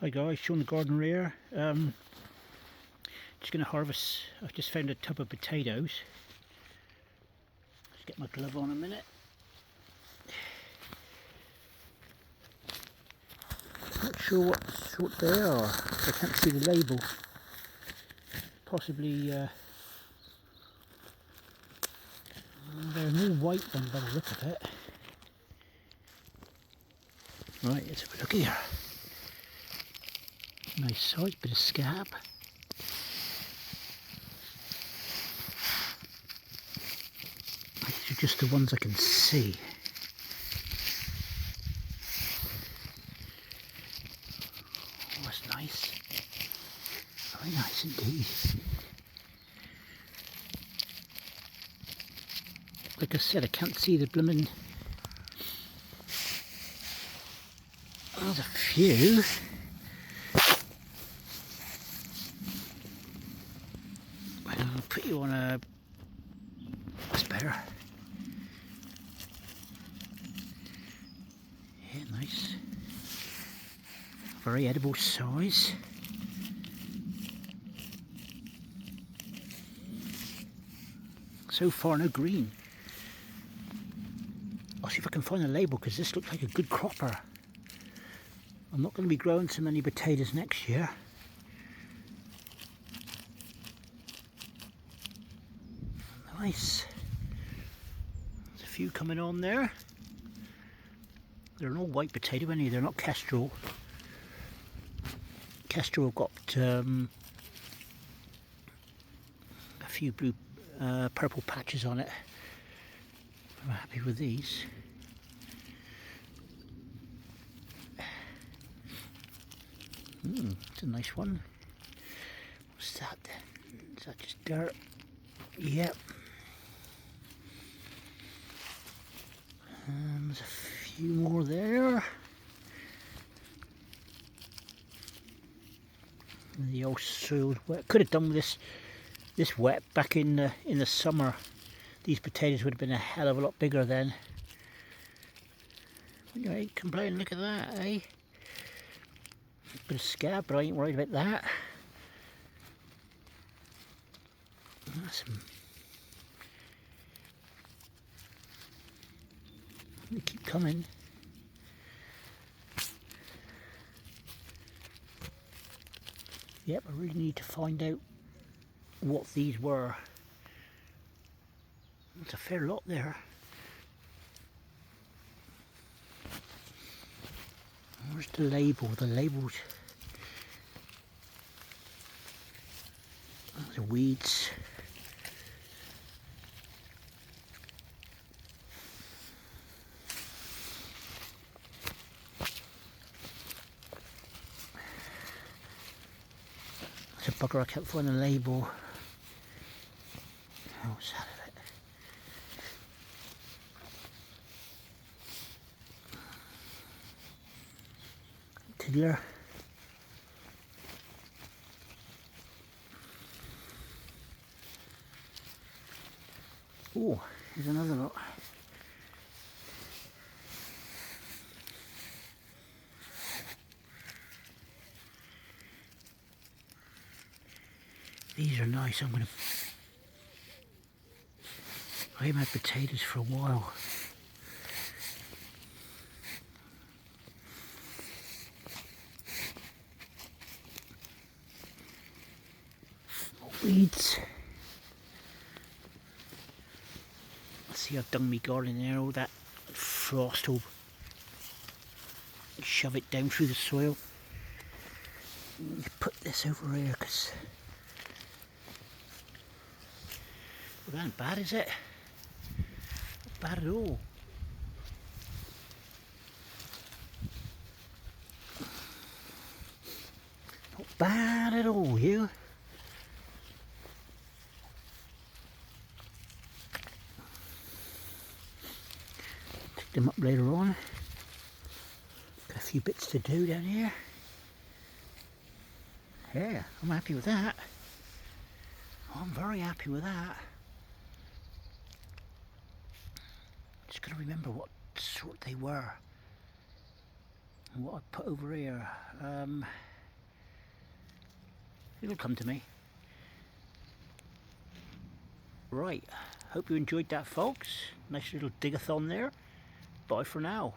Hi guys, Sean the gardener here. Just going to harvest. I've just found a tub of potatoes. Let's get my glove on a minute. Not sure what sort they are. I can't see the label. Possibly they're an all white one by the look of it. Right, let's have a look here. Nice size, bit of scab. These are just the ones I can see. Oh, that's nice. Very nice indeed. Like I said, I can't see the blooming... There's a few. I'll put you on a... That's better. Yeah, nice. Very edible size. So far no green. I'll see if I can find a label because this looks like a good cropper. I'm not going to be growing so many potatoes next year. Nice. There's a few coming on there. They're an all white potato anyway, they're not kestrel. Kestrel have got a few blue, purple patches on it. I'm happy with these. It's a nice one. What's that then? Is that just dirt? Yep. There's a few more there. The old soil's wet. Could have done with this wet back in the summer. These potatoes would have been a hell of a lot bigger then. You ain't complaining, look at that, eh? Bit of scab, but I ain't worried about that. They keep coming. Yep, I really need to find out what these were. There's a fair lot there. Where's the label? The labels. The weeds. It's a bugger, I can't find the label. Oh, sad of it. Tiddler. Oh, here's another lot. These are nice. I haven't had potatoes for a while. Weeds. See, I've done me garden there, all that frost will shove it down through the soil. You put this over here because well, that ain't bad, is it? Not bad at all. Not bad at all, you. Pick them up later on. Got a few bits to do down here. Yeah, I'm happy with that. I'm very happy with that. Just got to remember what sort they were and what I put over here. It'll come to me. Right, hope you enjoyed that, folks. Nice little dig-a-thon there. Bye for now.